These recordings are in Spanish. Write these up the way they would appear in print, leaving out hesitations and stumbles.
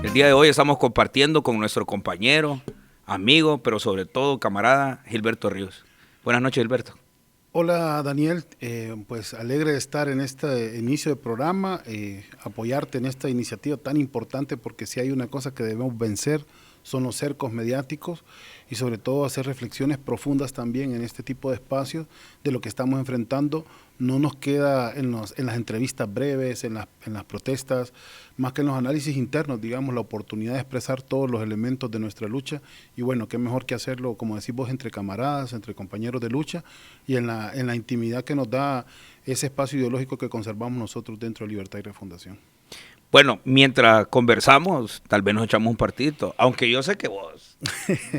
El día de hoy estamos compartiendo con nuestro compañero, amigo, pero sobre todo camarada Gilberto Ríos. Buenas noches, Gilberto. Hola Daniel, pues alegre de estar en este inicio de programa, apoyarte en esta iniciativa tan importante, porque si hay una cosa que debemos vencer son los cercos mediáticos y sobre todo hacer reflexiones profundas también en este tipo de espacios de lo que estamos enfrentando. No nos queda en las entrevistas breves, en las protestas, más que en los análisis internos, digamos, la oportunidad de expresar todos los elementos de nuestra lucha, y bueno, qué mejor que hacerlo, como decís vos, entre camaradas, entre compañeros de lucha, y en la intimidad que nos da ese espacio ideológico que conservamos nosotros dentro de Libertad y Refundación. Bueno, mientras conversamos, tal vez nos echamos un partidito, aunque yo sé que vos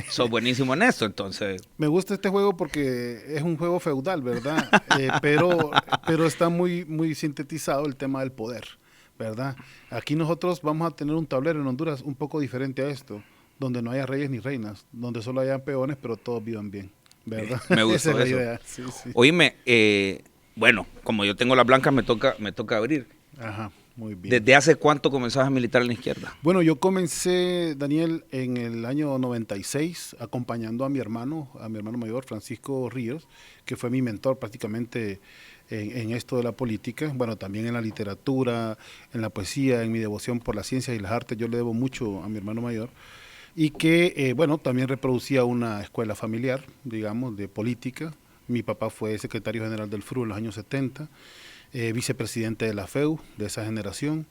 sos buenísimo en esto, entonces... Me gusta este juego porque es un juego feudal, ¿verdad? Pero está muy sintetizado el tema del poder, ¿verdad? Aquí nosotros vamos a tener un tablero en Honduras un poco diferente a esto, donde no haya reyes ni reinas, donde solo hayan peones, pero todos vivan bien, ¿verdad? Me gustó Esa es eso. la idea. Sí, sí. Oíme, bueno, como yo tengo las blancas, me toca abrir. Ajá. Muy bien. ¿Desde hace cuánto comenzabas a militar en la izquierda? Bueno, yo comencé, Daniel, en el año 96, acompañando a mi hermano mayor, Francisco Ríos, que fue mi mentor prácticamente en esto de la política. Bueno, también en la literatura, en la poesía, en mi devoción por las ciencias y las artes. Yo le debo mucho a mi hermano mayor. Y que, bueno, también reproducía una escuela familiar, digamos, de política. Mi papá fue secretario general del FRU en los años 70. Vicepresidente de la FEU, de esa generación.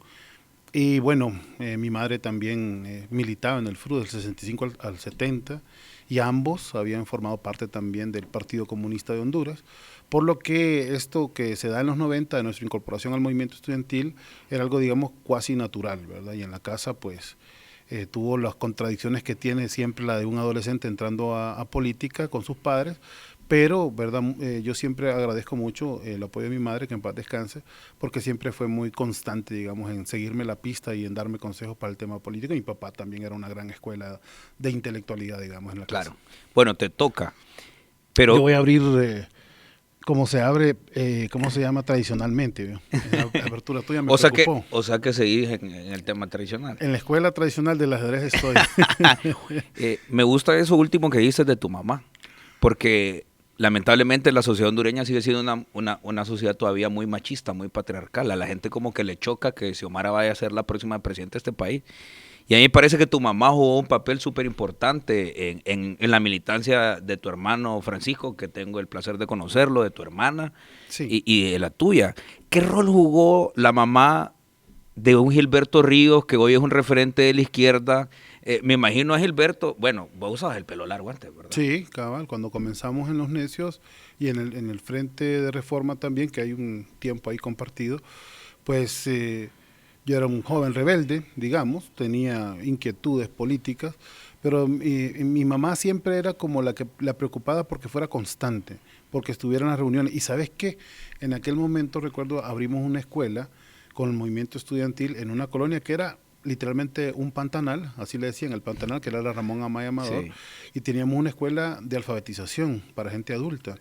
Y bueno, mi madre también militaba en el FRU del 65 al 70, y ambos habían formado parte también del Partido Comunista de Honduras, por lo que esto que se da en los 90 de nuestra incorporación al movimiento estudiantil era algo, digamos, cuasi natural, ¿verdad? Y en la casa, pues, tuvo las contradicciones que tiene siempre la de un adolescente entrando a política con sus padres, pero, ¿verdad? Yo siempre agradezco mucho el apoyo de mi madre, que en paz descanse, porque siempre fue muy constante, digamos, en seguirme la pista y en darme consejos para el tema político. Mi papá también era una gran escuela de intelectualidad, digamos, en la casa. Claro. Bueno, te toca, pero... Yo voy a abrir como se abre, ¿cómo se llama tradicionalmente? La apertura tuya me preocupó. O sea que seguís en el tema tradicional. En la escuela tradicional del ajedrez estoy. Me gusta eso último que dices de tu mamá, porque... lamentablemente la sociedad hondureña sigue siendo una sociedad todavía muy machista, muy patriarcal. A la gente como que le choca que Xiomara vaya a ser la próxima presidenta de este país. Y a mí me parece que tu mamá jugó un papel súper importante en la militancia de tu hermano Francisco, que tengo el placer de conocerlo, de tu hermana, sí, y de la tuya. ¿Qué rol jugó la mamá de un Gilberto Ríos, que hoy es un referente de la izquierda? Me imagino a Gilberto, bueno, vos usabas el pelo largo antes, ¿verdad? Sí, cabal, cuando comenzamos en Los Necios y en el Frente de Reforma también, que hay un tiempo ahí compartido, pues yo era un joven rebelde, digamos, tenía inquietudes políticas, pero mi mamá siempre era como la preocupada porque fuera constante, porque estuviera en las reuniones. Y ¿sabes qué? En aquel momento, recuerdo, abrimos una escuela con el movimiento estudiantil en una colonia que era literalmente un pantanal, así le decían, el pantanal, que era la Ramón Amaya Amador, sí, y teníamos una escuela de alfabetización para gente adulta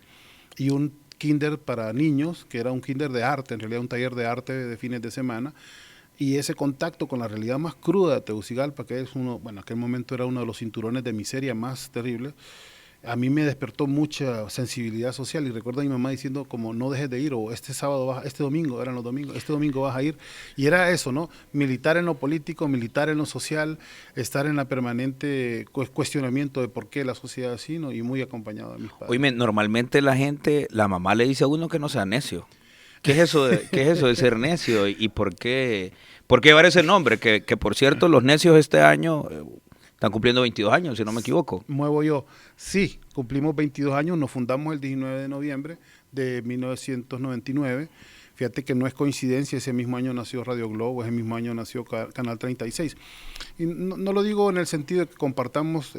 y un kinder para niños, que era un kinder de arte, en realidad un taller de arte de fines de semana, y ese contacto con la realidad más cruda de Tegucigalpa, que es en aquel momento era uno de los cinturones de miseria más terribles, a mí me despertó mucha sensibilidad social. Y recuerdo a mi mamá diciendo como no dejes de ir, o este domingo, eran los domingos, este domingo vas a ir. Y era eso, ¿no? Militar en lo político, militar en lo social, estar en la permanente cuestionamiento de por qué la sociedad es así, ¿no? Y muy acompañado de mis padres. Oye, normalmente la mamá le dice a uno que no sea necio. ¿Qué es eso de ser necio? ¿Y por qué llevar ese nombre? Que por cierto, los necios este año... están cumpliendo 22 años, si no me equivoco. Muevo yo. Sí, cumplimos 22 años, nos fundamos el 19 de noviembre de 1999. Fíjate que no es coincidencia, ese mismo año nació Radio Globo, ese mismo año nació Canal 36. Y no lo digo en el sentido de que compartamos,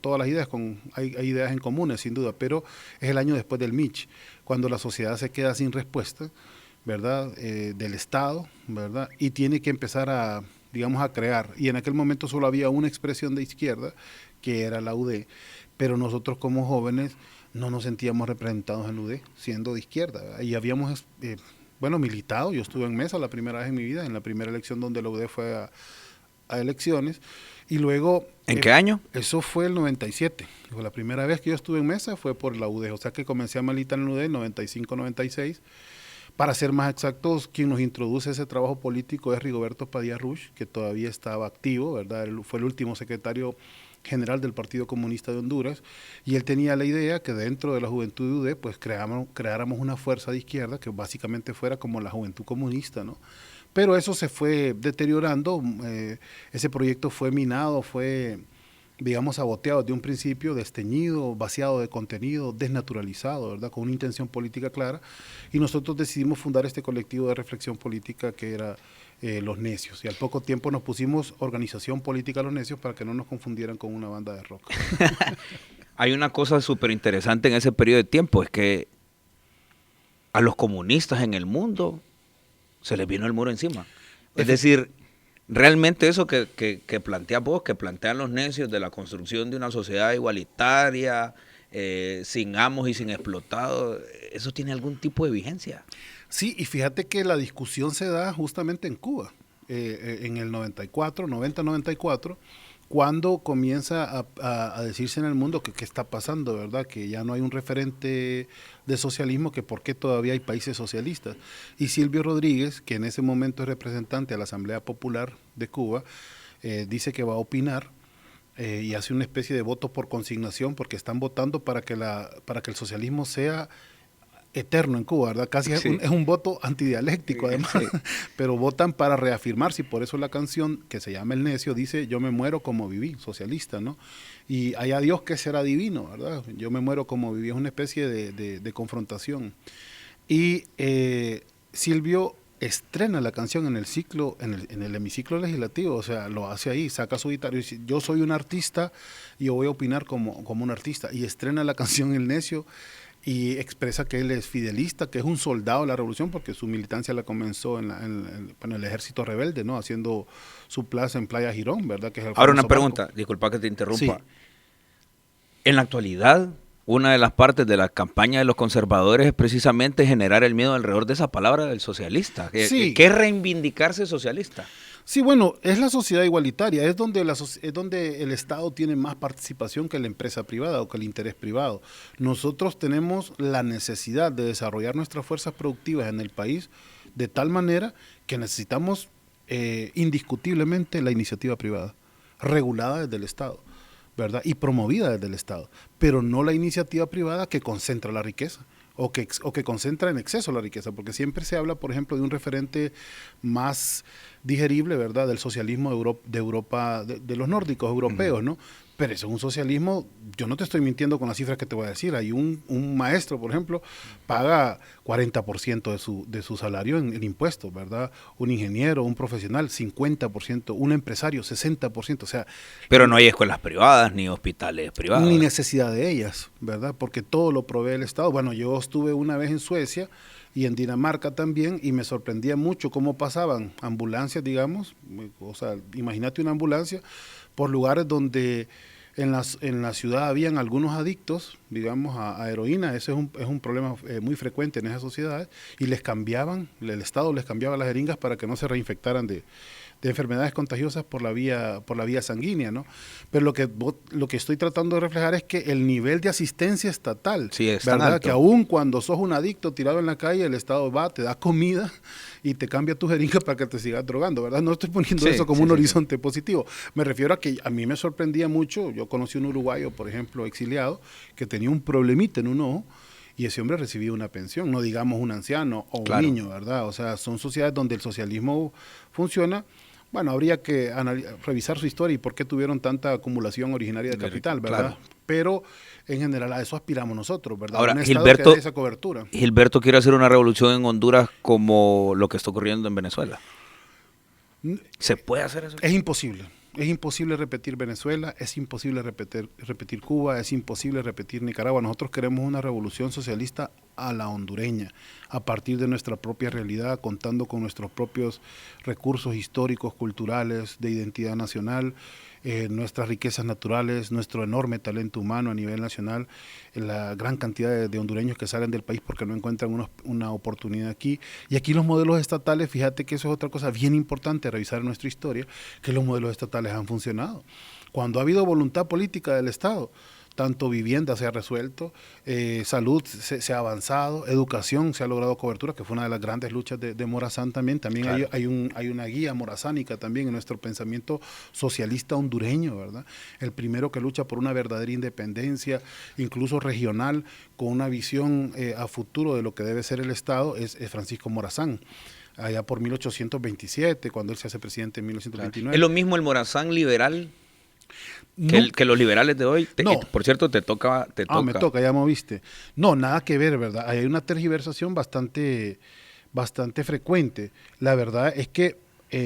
todas las ideas, hay ideas en comunes, sin duda, pero es el año después del Mitch, cuando la sociedad se queda sin respuesta, ¿verdad? Del Estado, ¿verdad? Y tiene que empezar a, digamos, a crear. Y en aquel momento solo había una expresión de izquierda, que era la UD, pero nosotros como jóvenes no nos sentíamos representados en la UD, siendo de izquierda, ¿verdad? Y habíamos, bueno, militado. Yo estuve en Mesa la primera vez en mi vida, en la primera elección donde la UD fue a elecciones, y luego... ¿En qué año? Eso fue el 97. La primera vez que yo estuve en Mesa fue por la UD, o sea que comencé a militar en la UD en 95-96. Para ser más exactos, quien nos introduce ese trabajo político es Rigoberto Padilla Rush, que todavía estaba activo, ¿verdad? Él fue el último secretario general del Partido Comunista de Honduras, y él tenía la idea que dentro de la juventud de UD pues creáramos una fuerza de izquierda que básicamente fuera como la juventud comunista, ¿no? Pero eso se fue deteriorando, ese proyecto fue minado, fue, digamos, saboteado desde un principio, desteñido, vaciado de contenido, desnaturalizado, ¿verdad? Con una intención política clara, y nosotros decidimos fundar este colectivo de reflexión política que era Los Necios, y al poco tiempo nos pusimos Organización Política Los Necios para que no nos confundieran con una banda de rock. Hay una cosa súper interesante en ese periodo de tiempo, es que a los comunistas en el mundo se les vino el muro encima. Es decir, realmente eso que planteas vos, que plantean los necios de la construcción de una sociedad igualitaria, sin amos y sin explotados, ¿eso tiene algún tipo de vigencia? Sí, y fíjate que la discusión se da justamente en Cuba, en el 90-94, cuando comienza a decirse en el mundo que qué está pasando, ¿verdad? Que ya no hay un referente de socialismo, que por qué todavía hay países socialistas. Y Silvio Rodríguez, que en ese momento es representante a la Asamblea Popular de Cuba, dice que va a opinar y hace una especie de voto por consignación, porque están votando para que el socialismo sea eterno en Cuba, ¿verdad? Casi sí. es un voto antidialéctico, además, sí. Pero votan para reafirmarse, y por eso la canción, que se llama El Necio, dice: yo me muero como viví, socialista, ¿no? Y haya Dios que será divino, ¿verdad? Yo me muero como viví, es una especie de confrontación. Y Silvio estrena la canción en el ciclo, en el hemiciclo legislativo, o sea, lo hace ahí, saca su guitarra y dice: yo soy un artista y yo voy a opinar como un artista, y estrena la canción El Necio, y expresa que él es fidelista, que es un soldado de la revolución, porque su militancia la comenzó en el ejército rebelde, ¿no? Haciendo su plaza en Playa Girón, ¿verdad? Que es el Ahora una pregunta, disculpa que te interrumpa. Sí. En la actualidad, una de las partes de la campaña de los conservadores es precisamente generar el miedo alrededor de esa palabra del socialista. Sí. ¿Qué es reivindicarse socialista? Sí, bueno, es la sociedad igualitaria, es donde el Estado tiene más participación que la empresa privada o que el interés privado. Nosotros tenemos la necesidad de desarrollar nuestras fuerzas productivas en el país de tal manera que necesitamos indiscutiblemente la iniciativa privada, regulada desde el Estado, ¿verdad? Y promovida desde el Estado, pero no la iniciativa privada que concentra la riqueza. O que concentra en exceso la riqueza, porque siempre se habla, por ejemplo, de un referente más digerible, ¿verdad?, del socialismo de Europa, de los nórdicos europeos, ¿no? Pero eso es un socialismo, yo no te estoy mintiendo con las cifras que te voy a decir. Hay un maestro, por ejemplo, paga 40% de su salario en impuestos, ¿verdad? Un ingeniero, un profesional, 50%, un empresario, 60%, o sea... Pero no hay escuelas privadas, ni hospitales privados. Ni necesidad de ellas, ¿verdad? Porque todo lo provee el Estado. Bueno, yo estuve una vez en Suecia y en Dinamarca también, y me sorprendía mucho cómo pasaban ambulancias, digamos, o sea, imagínate una ambulancia por lugares donde en la ciudad habían algunos adictos, digamos, a heroína. Ese es un problema muy frecuente en esas sociedades, y el Estado les cambiaba las jeringas para que no se reinfectaran de enfermedades contagiosas por la vía sanguínea, ¿no? Pero lo que estoy tratando de reflejar es que el nivel de asistencia estatal, sí, es ¿verdad? alto. Que aún cuando sos un adicto tirado en la calle, el Estado va, te da comida y te cambia tu jeringa para que te sigas drogando, ¿verdad? No estoy poniendo eso como un horizonte positivo. Me refiero a que a mí me sorprendía mucho. Yo conocí un uruguayo, por ejemplo, exiliado, que tenía un problemita en un ojo, y ese hombre recibía una pensión, no digamos un anciano o un niño, ¿verdad? O sea, son sociedades donde el socialismo funciona. Bueno, habría que revisar su historia y por qué tuvieron tanta acumulación originaria de capital, ¿verdad? Claro. Pero en general a eso aspiramos nosotros, ¿verdad? Ahora, un Estado que dé esa cobertura. Gilberto quiere hacer una revolución en Honduras como lo que está ocurriendo en Venezuela. ¿Se puede hacer eso? Es imposible. Es imposible repetir Venezuela, es imposible repetir Cuba, es imposible repetir Nicaragua. Nosotros queremos una revolución socialista a la hondureña, a partir de nuestra propia realidad, contando con nuestros propios recursos históricos, culturales, de identidad nacional, nuestras riquezas naturales, nuestro enorme talento humano a nivel nacional, la gran cantidad de hondureños que salen del país porque no encuentran una oportunidad aquí. Y aquí los modelos estatales, fíjate que eso es otra cosa bien importante a revisar en nuestra historia, que los modelos estatales han funcionado. Cuando ha habido voluntad política del Estado, tanto vivienda se ha resuelto, salud se ha avanzado, educación se ha logrado cobertura, que fue una de las grandes luchas de Morazán también. También claro. hay una guía morazánica también en nuestro pensamiento socialista hondureño, ¿verdad? El primero que lucha por una verdadera independencia, incluso regional, con una visión a futuro de lo que debe ser el Estado, es Francisco Morazán. Allá por 1827, cuando él se hace presidente en 1929. ¿Es lo mismo el Morazán liberal? Que los liberales de hoy, no. Por cierto, te toca. Me toca, ya me viste. No, nada que ver, ¿verdad? Hay una tergiversación bastante frecuente. La verdad es que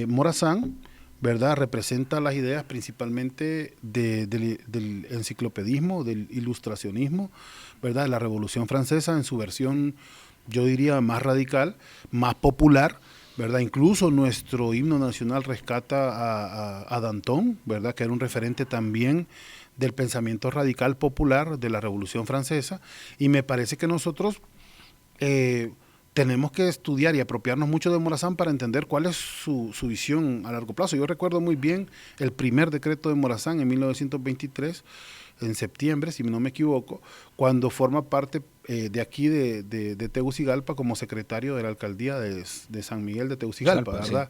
Morazán, ¿verdad?, representa las ideas principalmente del enciclopedismo, del ilustracionismo, ¿verdad?, de la Revolución Francesa en su versión, yo diría, más radical, más popular, ¿verdad? Incluso nuestro himno nacional rescata a Danton, ¿verdad?, que era un referente también del pensamiento radical popular de la Revolución Francesa, y me parece que nosotros tenemos que estudiar y apropiarnos mucho de Morazán para entender cuál es su visión a largo plazo. Yo recuerdo muy bien el primer decreto de Morazán en 1923, en septiembre, si no me equivoco, cuando forma parte de aquí de Tegucigalpa como secretario de la alcaldía de San Miguel de Tegucigalpa, ¿verdad?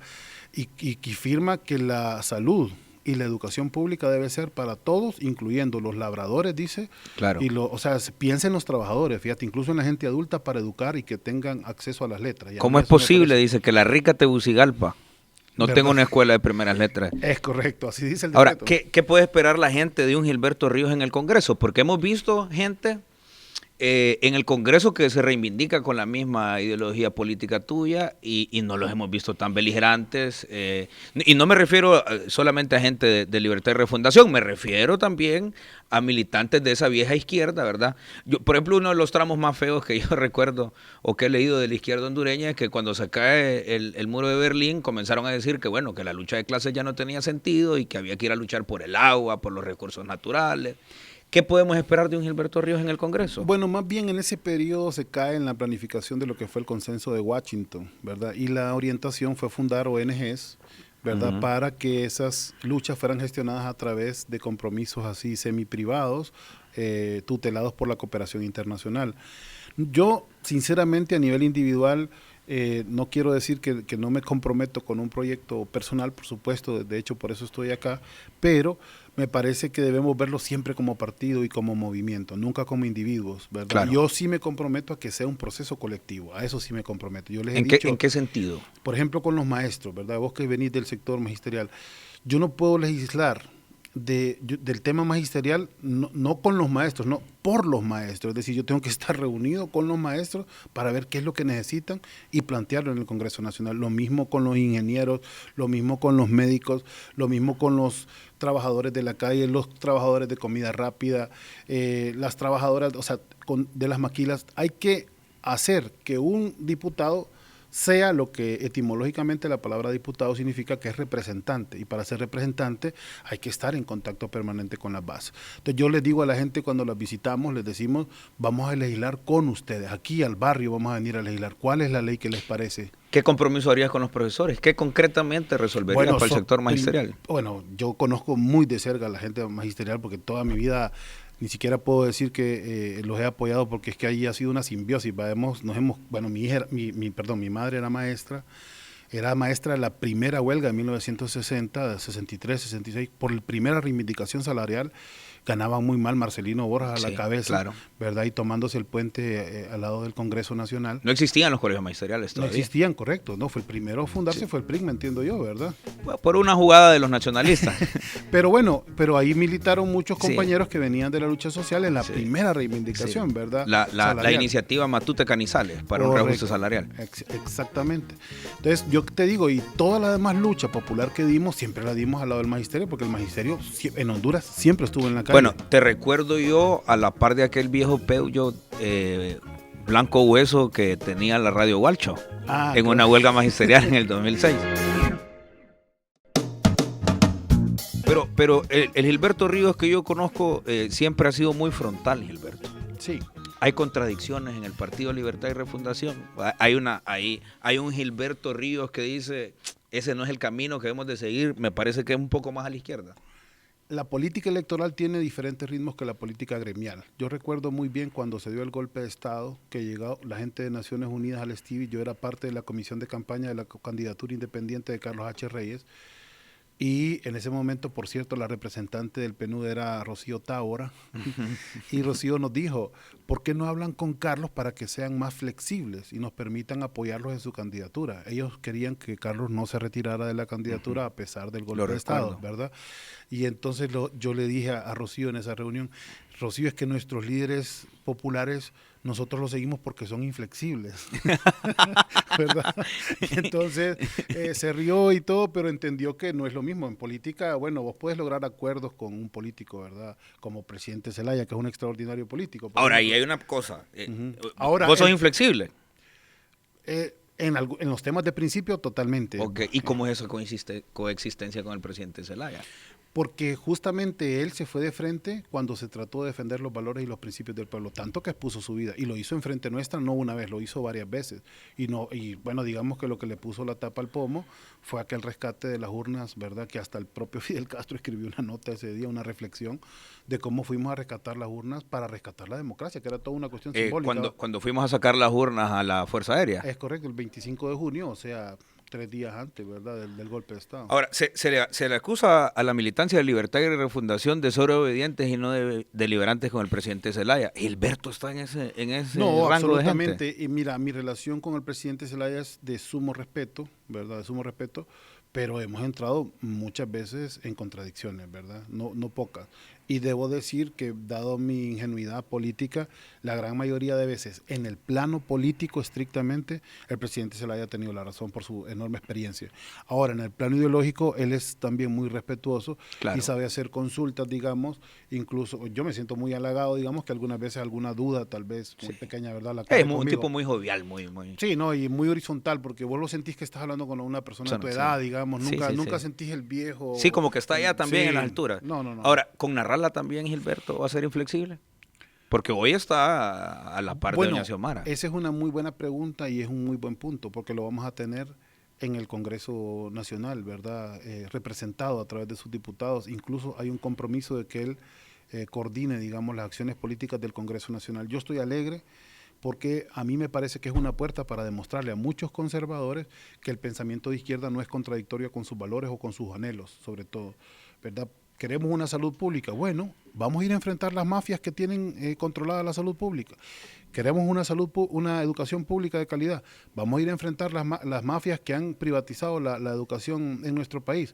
Sí. Y firma que la salud y la educación pública debe ser para todos, incluyendo los labradores, dice. Claro. O sea, piensa en los trabajadores, fíjate, incluso en la gente adulta para educar y que tengan acceso a las letras. ¿Cómo es posible, dice, que la rica Tegucigalpa no tenga una escuela de primeras letras? Es correcto, así dice el decreto. Ahora, ¿qué puede esperar la gente de un Gilberto Ríos en el Congreso? Porque hemos visto gente en el Congreso que se reivindica con la misma ideología política tuya y no los hemos visto tan beligerantes. Y no me refiero solamente a gente de Libertad y Refundación, me refiero también a militantes de esa vieja izquierda, ¿verdad? Yo, por ejemplo, uno de los tramos más feos que yo recuerdo o que he leído de la izquierda hondureña es que cuando se cae el muro de Berlín comenzaron a decir que, bueno, que la lucha de clases ya no tenía sentido y que había que ir a luchar por el agua, por los recursos naturales. ¿Qué podemos esperar de un Gilberto Ríos en el Congreso? Bueno, más bien en ese periodo se cae en la planificación de lo que fue el consenso de Washington, ¿verdad? Y la orientación fue fundar ONGs, ¿verdad? Para que esas luchas fueran gestionadas a través de compromisos así semiprivados, tutelados por la cooperación internacional. Yo, sinceramente, a nivel individual, no quiero decir que no me comprometo con un proyecto personal, por supuesto, de hecho por eso estoy acá, pero me parece que debemos verlo siempre como partido y como movimiento, nunca como individuos, ¿verdad? Claro. Yo sí me comprometo a que sea un proceso colectivo, a eso sí me comprometo. Yo les he dicho, ¿En qué sentido? Por ejemplo, con los maestros, ¿verdad? Vos que venís del sector magisterial, yo no puedo legislar del tema magisterial, no con los maestros, no por los maestros. Es decir, yo tengo que estar reunido con los maestros para ver qué es lo que necesitan y plantearlo en el Congreso Nacional. Lo mismo con los ingenieros, lo mismo con los médicos, lo mismo con los trabajadores de la calle, los trabajadores de comida rápida, las trabajadoras, o sea, de las maquilas. Hay que hacer que un diputado sea lo que etimológicamente la palabra diputado significa, que es representante, y para ser representante hay que estar en contacto permanente con las bases. Entonces yo les digo a la gente cuando las visitamos, les decimos, vamos a legislar con ustedes, aquí al barrio vamos a venir a legislar. ¿Cuál es la ley que les parece? ¿Qué compromiso harías con los profesores? ¿Qué concretamente resolverías para el sector magisterial? Bueno, yo conozco muy de cerca a la gente magisterial porque toda mi vida ni siquiera puedo decir que los he apoyado, porque es que ahí ha sido una simbiosis. Mi madre era maestra de la primera huelga de 1960, 63, 66, por la primera reivindicación salarial. Ganaba muy mal Marcelino Borjas a la cabeza, claro, ¿verdad? Y tomándose el puente al lado del Congreso Nacional. No existían los colegios magisteriales todavía. No existían, correcto. No, fue el primero a fundarse, fue el PRI, me entiendo yo, ¿verdad? Bueno, por una jugada de los nacionalistas. pero ahí militaron muchos compañeros que venían de la lucha social en la primera reivindicación, ¿verdad? La iniciativa Matute Canizales para un reajuste salarial. Exactamente. Entonces, yo te digo, y toda la demás lucha popular que dimos, siempre la dimos al lado del magisterio, porque el magisterio en Honduras siempre estuvo en la calle. Bueno, te recuerdo yo, a la par de aquel viejo Peugeot blanco hueso que tenía la radio Gualcho en una huelga magisterial en el 2006. Pero el Gilberto Ríos que yo conozco siempre ha sido muy frontal, Gilberto. Sí. Hay contradicciones en el Partido Libertad y Refundación. Hay un Gilberto Ríos que dice, ese no es el camino que debemos de seguir, me parece que es un poco más a la izquierda. La política electoral tiene diferentes ritmos que la política gremial. Yo recuerdo muy bien cuando se dio el golpe de Estado, que llegó la gente de Naciones Unidas al Stevie, yo era parte de la comisión de campaña de la candidatura independiente de Carlos H. Reyes, y en ese momento, por cierto, la representante del PNUD era Rocío Tábora, y Rocío nos dijo, ¿por qué no hablan con Carlos para que sean más flexibles y nos permitan apoyarlos en su candidatura? Ellos querían que Carlos no se retirara de la candidatura a pesar del golpe de Estado, ¿verdad? Y entonces yo le dije a Rocío en esa reunión, Rocío, es que nuestros líderes populares nosotros los seguimos porque son inflexibles, ¿verdad? Entonces se rió y todo, pero entendió que no es lo mismo. En política, bueno, vos puedes lograr acuerdos con un político, ¿verdad? Como presidente Zelaya, que es un extraordinario político. Ahora, ahí hay una cosa. Ahora, ¿Vos sos inflexible? En los temas de principio, totalmente. Okay. ¿Y cómo es esa coexistencia con el presidente Zelaya? Porque justamente él se fue de frente cuando se trató de defender los valores y los principios del pueblo, tanto que expuso su vida, y lo hizo en frente nuestra, no una vez, lo hizo varias veces, y bueno, digamos que lo que le puso la tapa al pomo fue aquel rescate de las urnas, ¿verdad? Que hasta el propio Fidel Castro escribió una nota ese día, una reflexión de cómo fuimos a rescatar las urnas para rescatar la democracia, que era toda una cuestión simbólica. Cuando fuimos a sacar las urnas a la Fuerza Aérea. Es correcto, el 25 de junio, o sea, 3 días antes, ¿verdad?, del golpe de Estado. Ahora, se le acusa a la militancia de Libertad y Refundación de ser obedientes y no de deliberantes con el presidente Zelaya. ¿Gilberto está en ese no, rango de gente? absolutamente. Y mira, mi relación con el presidente Zelaya es de sumo respeto, ¿verdad?, de sumo respeto, pero hemos entrado muchas veces en contradicciones, ¿verdad?, no pocas. Y debo decir que, dado mi ingenuidad política, la gran mayoría de veces, en el plano político estrictamente, el presidente Zelaya ha tenido la razón por su enorme experiencia. Ahora, en el plano ideológico, él es también muy respetuoso, claro, y sabe hacer consultas, digamos, incluso yo me siento muy halagado, digamos, que algunas veces alguna duda, tal vez muy pequeña, ¿verdad? Es un tipo muy jovial, muy... Sí, no, y muy horizontal, porque vos lo sentís que estás hablando con una persona de tu edad, digamos, nunca sentís el viejo. Sí, como que está allá también en las alturas. No. Ahora, con narrarla también, Gilberto, ¿va a ser inflexible? Porque hoy está a la par de doña Xiomara. Esa es una muy buena pregunta y es un muy buen punto, porque lo vamos a tener en el Congreso Nacional, ¿verdad? Representado a través de sus diputados. Incluso hay un compromiso de que él coordine, digamos, las acciones políticas del Congreso Nacional. Yo estoy alegre porque a mí me parece que es una puerta para demostrarle a muchos conservadores que el pensamiento de izquierda no es contradictorio con sus valores o con sus anhelos, sobre todo, ¿verdad? Queremos una salud pública. Bueno, vamos a ir a enfrentar las mafias que tienen controlada la salud pública. Queremos una educación pública de calidad. Vamos a ir a enfrentar las mafias que han privatizado la educación en nuestro país.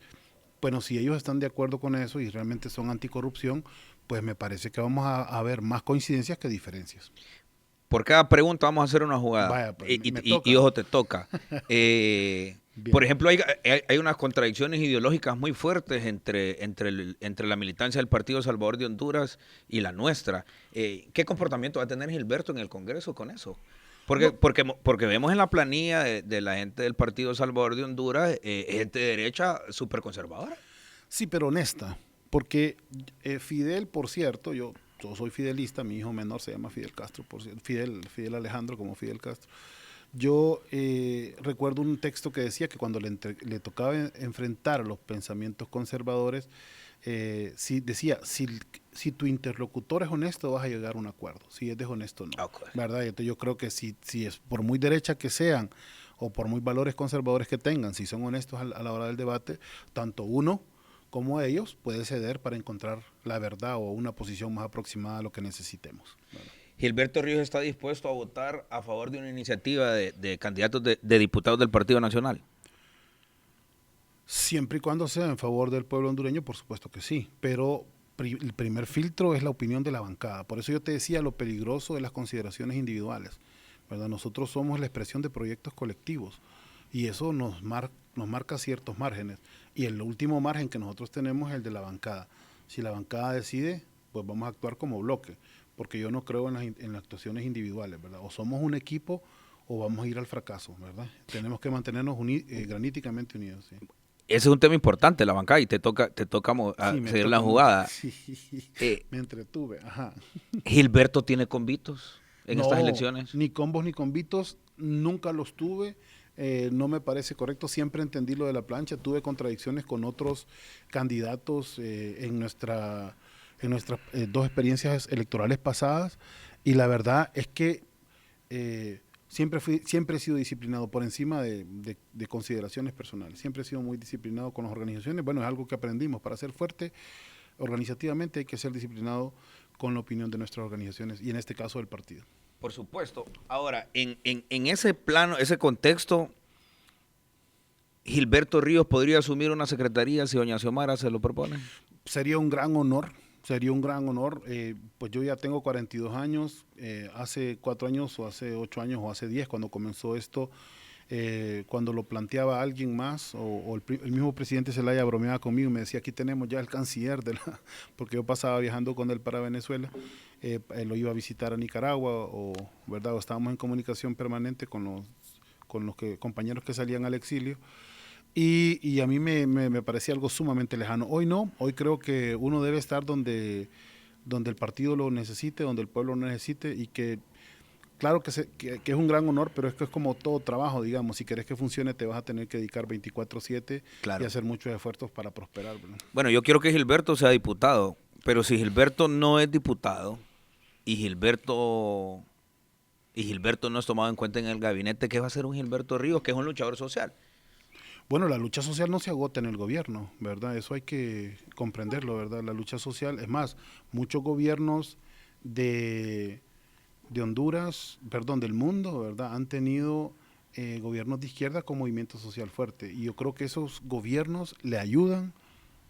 Bueno, si ellos están de acuerdo con eso y realmente son anticorrupción, pues me parece que vamos a ver más coincidencias que diferencias. Por cada pregunta vamos a hacer una jugada. Vaya, pues, y ojo, te toca. Por ejemplo, hay unas contradicciones ideológicas muy fuertes entre la militancia del Partido Salvador de Honduras y la nuestra. ¿Qué comportamiento va a tener Gilberto en el Congreso con eso? Porque vemos en la planilla de la gente del Partido Salvador de Honduras gente de derecha súper conservadora. Sí, pero honesta. Porque Fidel, por cierto, yo soy fidelista, mi hijo menor se llama Fidel Castro, por cierto, Fidel Alejandro como Fidel Castro. Yo recuerdo un texto que decía que cuando le tocaba enfrentar los pensamientos conservadores, si tu interlocutor es honesto, vas a llegar a un acuerdo. Si es deshonesto, no. Okay. ¿Verdad? Entonces yo creo que si es por muy derecha que sean o por muy valores conservadores que tengan, si son honestos a la hora del debate, tanto uno como ellos puede ceder para encontrar la verdad o una posición más aproximada a lo que necesitemos, ¿verdad? Gilberto Ríos está dispuesto a votar a favor de una iniciativa de candidatos de diputados del Partido Nacional. Siempre y cuando sea en favor del pueblo hondureño, por supuesto que sí, pero el primer filtro es la opinión de la bancada. Por eso yo te decía lo peligroso de las consideraciones individuales, ¿verdad? Nosotros somos la expresión de proyectos colectivos y eso nos marca ciertos márgenes. Y el último margen que nosotros tenemos es el de la bancada. Si la bancada decide, pues vamos a actuar como bloque. porque yo no creo en las actuaciones individuales, ¿verdad? O somos un equipo o vamos a ir al fracaso, ¿verdad? Tenemos que mantenernos graníticamente unidos. Sí. Ese es un tema importante, la bancada, y te toca Sí, seguir la jugada. Sí, Eh, me entretuve, ajá. ¿Gilberto tiene convitos en estas No, elecciones? ni combos ni convitos, nunca los tuve. No me parece correcto, siempre entendí lo de la plancha, tuve contradicciones con otros candidatos en nuestras dos experiencias electorales pasadas y la verdad es que siempre he sido disciplinado por encima de consideraciones personales, siempre he sido muy disciplinado con las organizaciones, bueno, es algo que aprendimos, para ser fuerte organizativamente hay que ser disciplinado con la opinión de nuestras organizaciones y en este caso del partido. Por supuesto. Ahora, en ese plano, ese contexto, ¿Gilberto Ríos podría asumir una secretaría si doña Xiomara se lo propone? Sería un gran honor, pues yo ya tengo 42 años, hace 4 años o hace 8 años o hace 10 cuando comenzó esto, cuando lo planteaba alguien más o el mismo presidente Zelaya bromeaba conmigo y me decía, aquí tenemos ya el canciller, porque yo pasaba viajando con él para Venezuela, él lo iba a visitar a Nicaragua, ¿verdad? O estábamos en comunicación permanente con los compañeros que salían al exilio. Y a mí me parecía algo sumamente lejano. Hoy no, hoy creo que uno debe estar donde el partido lo necesite, donde el pueblo lo necesite y que claro que es un gran honor, pero es que es como todo trabajo, digamos, si querés que funcione te vas a tener que dedicar 24/7 Claro. y hacer muchos esfuerzos para prosperar, ¿verdad? Bueno, yo quiero que Gilberto sea diputado, pero si Gilberto no es diputado y Gilberto no es tomado en cuenta en el gabinete, ¿qué va a hacer un Gilberto Ríos, que es un luchador social? Bueno, la lucha social no se agota en el gobierno, ¿verdad? Eso hay que comprenderlo, ¿verdad? La lucha social, es más, muchos gobiernos de Honduras, perdón, del mundo, ¿verdad? Han tenido gobiernos de izquierda con movimiento social fuerte. Y yo creo que esos gobiernos le ayudan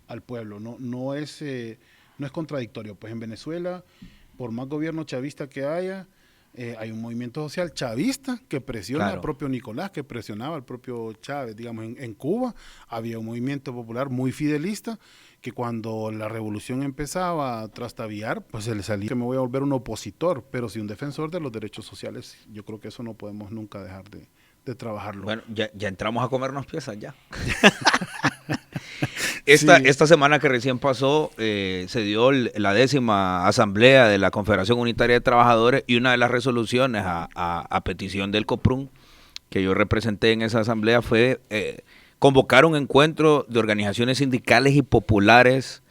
al pueblo, no es contradictorio. Pues en Venezuela, por más gobierno chavista que haya, hay un movimiento social chavista que presiona al propio Nicolás, que presionaba al propio Chávez. Digamos, en Cuba había un movimiento popular muy fidelista que cuando la revolución empezaba a trastabillar, pues se le salía que me voy a volver un opositor, pero sí un defensor de los derechos sociales. Yo creo que eso no podemos nunca dejar de trabajarlo. Bueno, ya entramos a comernos piezas ya. Esta semana que recién pasó se dio la 10ª asamblea de la Confederación Unitaria de Trabajadores y una de las resoluciones a petición del COPRUN que yo representé en esa asamblea fue convocar un encuentro de organizaciones sindicales y populares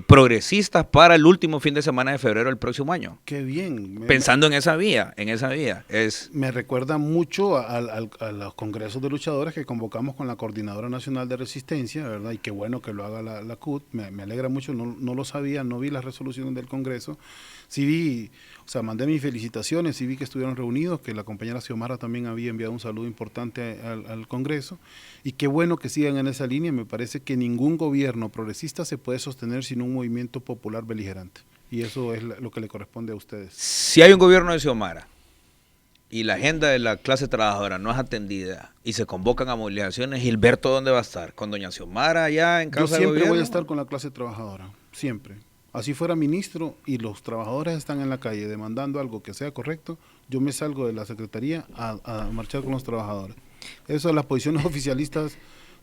progresistas para el último fin de semana de febrero del próximo año. Qué bien. Pensando en esa vía. Me recuerda mucho a los congresos de luchadores que convocamos con la Coordinadora Nacional de Resistencia, ¿verdad? Y qué bueno que lo haga la CUT. Me alegra mucho, no lo sabía, no vi las resoluciones del Congreso. Sí vi, mandé mis felicitaciones, sí vi que estuvieron reunidos, que la compañera Xiomara también había enviado un saludo importante al Congreso. Y qué bueno que sigan en esa línea. Me parece que ningún gobierno progresista se puede sostener sin un movimiento popular beligerante. Y eso es lo que le corresponde a ustedes. Si hay un gobierno de Xiomara y la agenda de la clase trabajadora no es atendida y se convocan a movilizaciones, ¿Gilberto dónde va a estar? ¿Con doña Xiomara allá en casa del gobierno? Yo siempre voy a estar con la clase trabajadora, siempre. Así fuera ministro y los trabajadores están en la calle demandando algo que sea correcto, yo me salgo de la secretaría a marchar con los trabajadores. Eso de las posiciones oficialistas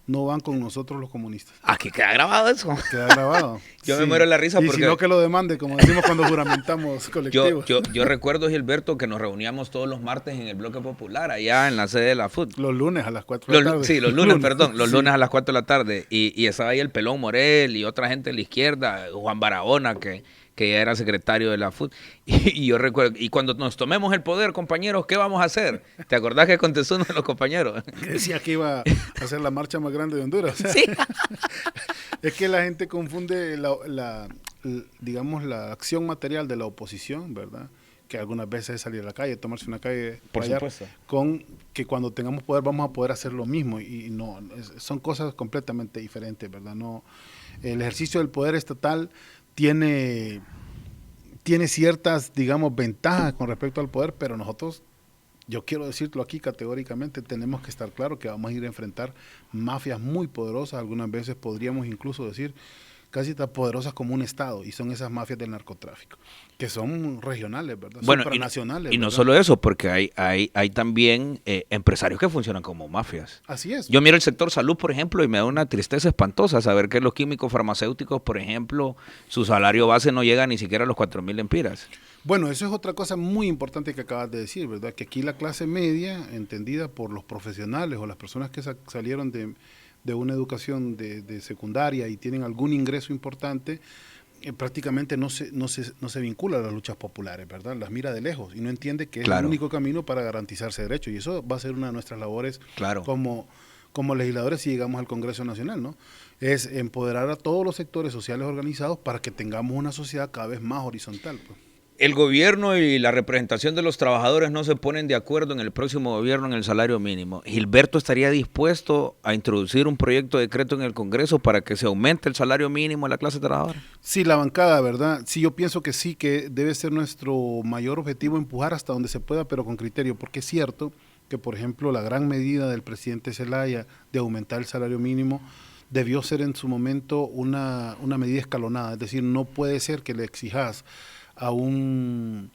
no van con nosotros los comunistas. Aquí queda grabado eso. Queda grabado. Yo me muero de la risa porque... Y si no que lo demande, como decimos cuando juramentamos colectivo. Yo recuerdo, Gilberto, que nos reuníamos todos los martes en el Bloque Popular, allá en la sede de la FUT. Los lunes a las 4 de la tarde. Sí, los lunes a las 4 de la tarde. Y estaba ahí el Pelón Morel y otra gente de la izquierda, Juan Barahona, que ya era secretario de la FUT. Y yo recuerdo, y cuando nos tomemos el poder, compañeros, ¿qué vamos a hacer? ¿Te acordás que contestó uno de los compañeros? Decía que iba a hacer la marcha más grande de Honduras. Sí. Es que la gente confunde digamos, la acción material de la oposición, ¿verdad? Que algunas veces es salir a la calle, tomarse una calle, por supuesto, con que cuando tengamos poder vamos a poder hacer lo mismo. Y no, son cosas completamente diferentes, ¿verdad? No, el ejercicio del poder estatal tiene ciertas, digamos, ventajas con respecto al poder, pero nosotros, yo quiero decirlo aquí categóricamente, tenemos que estar claros que vamos a ir a enfrentar mafias muy poderosas. Algunas veces podríamos incluso decir casi tan poderosas como un Estado, y son esas mafias del narcotráfico, que son regionales, ¿verdad? Bueno, supranacionales. y no ¿verdad? solo eso, porque hay también empresarios que funcionan como mafias. Así es. Yo miro el sector salud, por ejemplo, y me da una tristeza espantosa saber que los químicos farmacéuticos, por ejemplo, su salario base no llega ni siquiera a los 4.000 lempiras. Bueno, eso es otra cosa muy importante que acabas de decir, ¿verdad? Que aquí la clase media, entendida por los profesionales o las personas que salieron de una educación de secundaria y tienen algún ingreso importante, prácticamente no se vincula a las luchas populares, ¿verdad? Las mira de lejos y no entiende que es el único camino para garantizarse derechos. Y eso va a ser una de nuestras labores como legisladores si llegamos al Congreso Nacional, ¿no? Es empoderar a todos los sectores sociales organizados para que tengamos una sociedad cada vez más horizontal, pues. El gobierno y la representación de los trabajadores no se ponen de acuerdo en el próximo gobierno en el salario mínimo. ¿Gilberto estaría dispuesto a introducir un proyecto de decreto en el Congreso para que se aumente el salario mínimo a la clase trabajadora? Sí, la bancada, ¿verdad? Sí, yo pienso que sí, que debe ser nuestro mayor objetivo empujar hasta donde se pueda, pero con criterio, porque es cierto que, por ejemplo, la gran medida del presidente Zelaya de aumentar el salario mínimo debió ser en su momento una medida escalonada, es decir, no puede ser que le exijas a un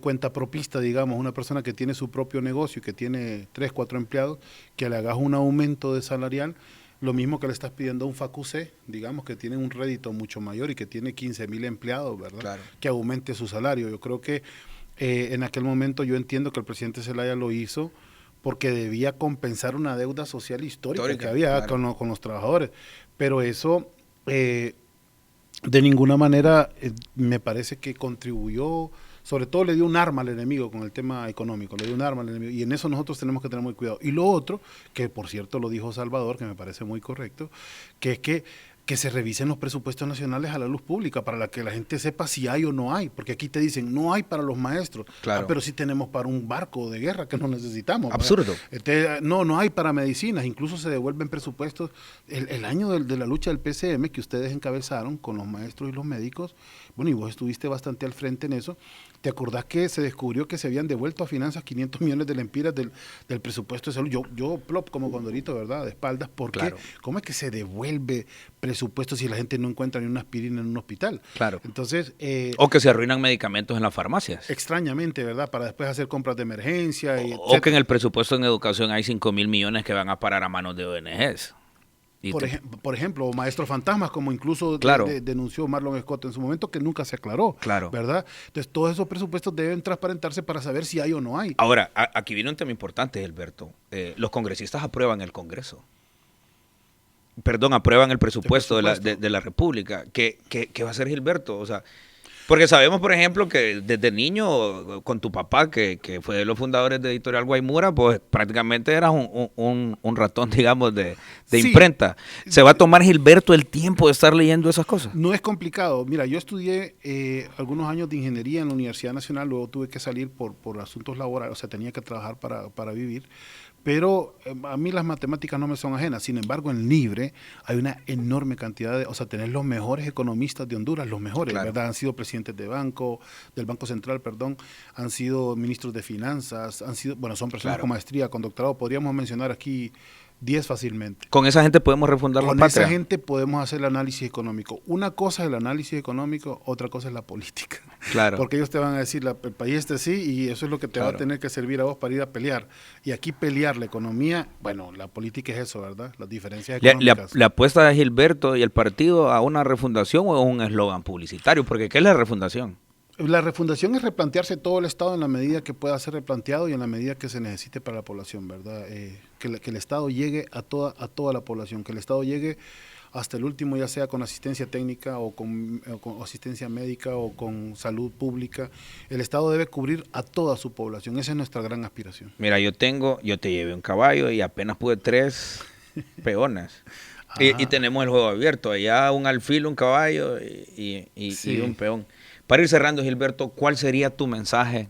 cuentapropista, digamos, una persona que tiene su propio negocio y que tiene 3, 4 empleados, que le hagas un aumento de salarial, lo mismo que le estás pidiendo a un FACUC, digamos, que tiene un rédito mucho mayor y que tiene 15,000 empleados, ¿verdad? Claro. Que aumente su salario. Yo creo que en aquel momento yo entiendo que el presidente Zelaya lo hizo porque debía compensar una deuda social histórica que había con los trabajadores, pero eso de ninguna manera me parece que contribuyó, sobre todo le dio un arma al enemigo con el tema económico, le dio un arma al enemigo, y en eso nosotros tenemos que tener muy cuidado. Y lo otro, que por cierto lo dijo Salvador, que me parece muy correcto, que es que se revisen los presupuestos nacionales a la luz pública para que la gente sepa si hay o no hay, porque aquí te dicen no hay para los maestros, pero sí tenemos para un barco de guerra que no necesitamos. Absurdo. No hay para medicinas, incluso se devuelven presupuestos. El año de la lucha del PCM que ustedes encabezaron con los maestros y los médicos, bueno, y vos estuviste bastante al frente en eso, ¿te acordás que se descubrió que se habían devuelto a finanzas 500 millones de lempiras del presupuesto de salud? Yo plop como condorito, ¿verdad? De espaldas, porque ¿cómo es que se devuelve presupuesto si la gente no encuentra ni una aspirina en un hospital? Claro. Entonces, o que se arruinan medicamentos en las farmacias. Extrañamente, ¿verdad? Para después hacer compras de emergencia. O que en el presupuesto en educación hay 5.000 millones que van a parar a manos de ONGs. Por ejemplo, maestros fantasmas, como incluso denunció Marlon Scott en su momento, que nunca se aclaró, ¿verdad? Entonces, todos esos presupuestos deben transparentarse para saber si hay o no hay. Ahora, aquí viene un tema importante, Gilberto. Los congresistas aprueban el Congreso. Aprueban el presupuesto de la República. ¿Qué va a hacer Gilberto? O sea, porque sabemos, por ejemplo, que desde niño, con tu papá, que fue de los fundadores de Editorial Guaymura, pues prácticamente eras un ratón, digamos, de imprenta. ¿Se va a tomar Gilberto el tiempo de estar leyendo esas cosas? No es complicado. Mira, yo estudié algunos años de ingeniería en la Universidad Nacional, luego tuve que salir por asuntos laborales, o sea, tenía que trabajar para vivir. Pero a mí las matemáticas no me son ajenas. Sin embargo, en Libre hay una enorme cantidad o sea, tenés los mejores economistas de Honduras, los mejores, ¿verdad? Han sido presidentes del Banco Central, han sido ministros de finanzas, son personas con maestría, con doctorado. Podríamos mencionar aquí 10 fácilmente. Con esa gente podemos refundar la patria. Con esa gente podemos hacer el análisis económico. Una cosa es el análisis económico, otra cosa es la política. Claro. Porque ellos te van a decir, el país sí, y eso es lo que te va a tener que servir a vos para ir a pelear. Y aquí pelear la economía, bueno, la política es eso, ¿verdad? Las diferencias económicas. ¿Le apuesta a Gilberto y el partido a una refundación o a un eslogan publicitario? Porque ¿qué es la refundación? La refundación es replantearse todo el Estado en la medida que pueda ser replanteado y en la medida que se necesite para la población, ¿verdad? Que el Estado llegue a toda la población, que el Estado llegue hasta el último, ya sea con asistencia técnica o con asistencia médica o con salud pública. El Estado debe cubrir a toda su población, esa es nuestra gran aspiración. Mira, yo te llevé un caballo y apenas pude 3 peones. Y tenemos el juego abierto, allá un alfil, un caballo y un peón. Para ir cerrando, Gilberto, ¿cuál sería tu mensaje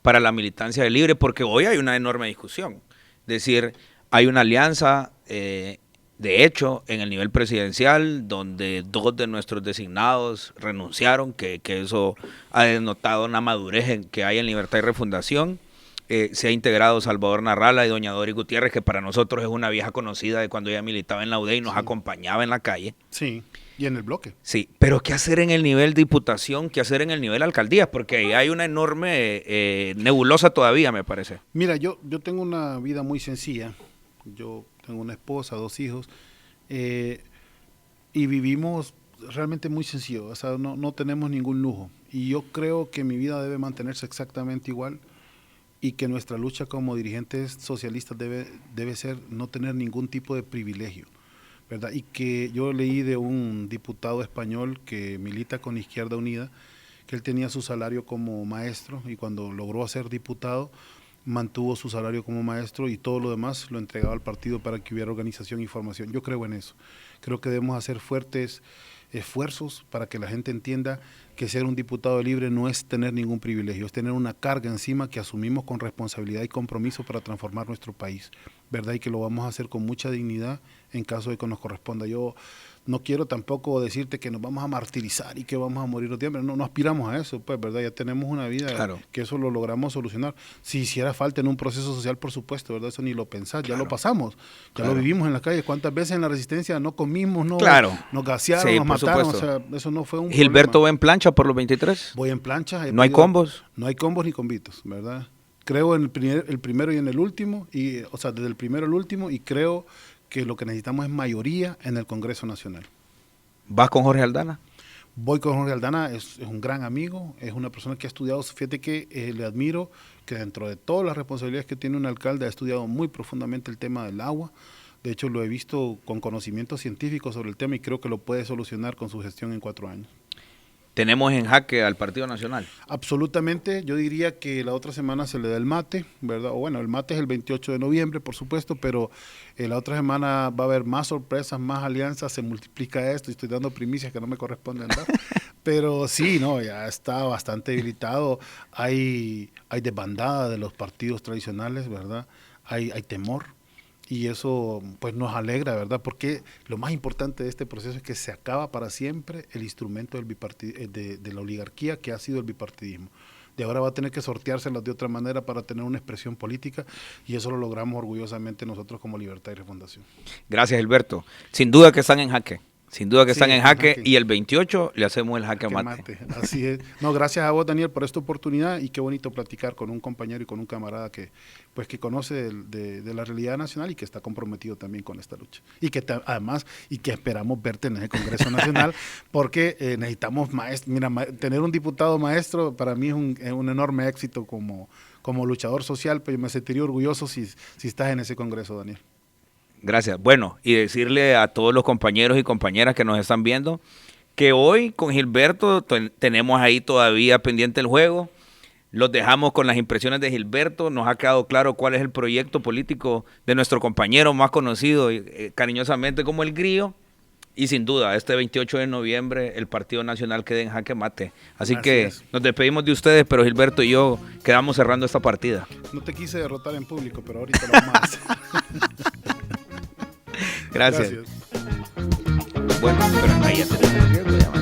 para la militancia de Libre? Porque hoy hay una enorme discusión. Es decir, hay una alianza, de hecho, en el nivel presidencial, donde 2 de nuestros designados renunciaron, que eso ha denotado una madurez que hay en Libertad y Refundación. se ha integrado Salvador Narrala y doña Dori Gutiérrez, que para nosotros es una vieja conocida de cuando ella militaba en la UDE y nos acompañaba en la calle. Sí, y en el bloque. Sí, pero ¿qué hacer en el nivel diputación? ¿Qué hacer en el nivel alcaldía? Porque ahí hay una enorme nebulosa todavía, me parece. Mira, yo tengo una vida muy sencilla. Yo tengo una esposa, 2 hijos, y vivimos realmente muy sencillo. O sea, no tenemos ningún lujo. Y yo creo que mi vida debe mantenerse exactamente igual y que nuestra lucha como dirigentes socialistas debe ser no tener ningún tipo de privilegio, ¿verdad? Y que yo leí de un diputado español que milita con Izquierda Unida, que él tenía su salario como maestro y cuando logró ser diputado mantuvo su salario como maestro y todo lo demás lo entregaba al partido para que hubiera organización y formación. Yo creo en eso. Creo que debemos hacer fuertes esfuerzos para que la gente entienda que ser un diputado libre no es tener ningún privilegio, es tener una carga encima que asumimos con responsabilidad y compromiso para transformar nuestro país, ¿verdad? Y que lo vamos a hacer con mucha dignidad en caso de que nos corresponda. Yo no quiero tampoco decirte que nos vamos a martirizar y que vamos a morir de hambre, no aspiramos a eso, pues, ¿verdad? Ya tenemos una vida que eso lo logramos solucionar. Si hiciera falta en un proceso social, por supuesto, ¿verdad? Eso ni lo pensás, ya lo pasamos, ya lo vivimos en las calles. ¿Cuántas veces en la resistencia no comimos, nos gasearon, nos mataron? O sea, eso no fue un Gilberto problema. va en plancha por los 23. Voy en plancha. No hay combos. No hay combos ni convitos, ¿verdad? Creo en el primero y en el último, o sea, desde el primero al último, y creo que lo que necesitamos es mayoría en el Congreso Nacional. ¿Vas con Jorge Aldana? Voy con Jorge Aldana, es un gran amigo, es una persona que ha estudiado, fíjate que le admiro, que dentro de todas las responsabilidades que tiene un alcalde ha estudiado muy profundamente el tema del agua. De hecho, lo he visto con conocimiento científico sobre el tema y creo que lo puede solucionar con su gestión en 4 años. ¿Tenemos en jaque al Partido Nacional? Absolutamente, yo diría que la otra semana se le da el mate, ¿verdad? O bueno, el mate es el 28 de noviembre, por supuesto, pero la otra semana va a haber más sorpresas, más alianzas, se multiplica esto, y estoy dando primicias que no me corresponden dar. Pero sí, no, ya está bastante debilitado, hay desbandada de los partidos tradicionales, ¿verdad? Hay temor. Y eso pues nos alegra, ¿verdad? Porque lo más importante de este proceso es que se acaba para siempre el instrumento de la oligarquía que ha sido el bipartidismo. De ahora va a tener que sorteárselas de otra manera para tener una expresión política y eso lo logramos orgullosamente nosotros como Libertad y Refundación. Gracias, Gilberto. Sin duda que están en jaque. Sin duda que están en jaque y el 28 le hacemos el jaque mate. Así es. No, gracias a vos, Daniel, por esta oportunidad y qué bonito platicar con un compañero y con un camarada que conoce de la realidad nacional y que está comprometido también con esta lucha. Y que además, esperamos verte en el Congreso Nacional porque necesitamos maestros. Mira, tener un diputado maestro para mí es un enorme éxito como luchador social, pero yo me sentiría orgulloso si estás en ese Congreso, Daniel. Gracias. Bueno, y decirle a todos los compañeros y compañeras que nos están viendo que hoy con Gilberto tenemos ahí todavía pendiente el juego. Los dejamos con las impresiones de Gilberto. Nos ha quedado claro cuál es el proyecto político de nuestro compañero más conocido cariñosamente como El Grillo. Y sin duda, este 28 de noviembre el Partido Nacional queda en jaque mate. Así que nos despedimos de ustedes, pero Gilberto y yo quedamos cerrando esta partida. No te quise derrotar en público, pero ahorita lo vamos a hacer. Gracias. Bueno, pero ahí ya tenemos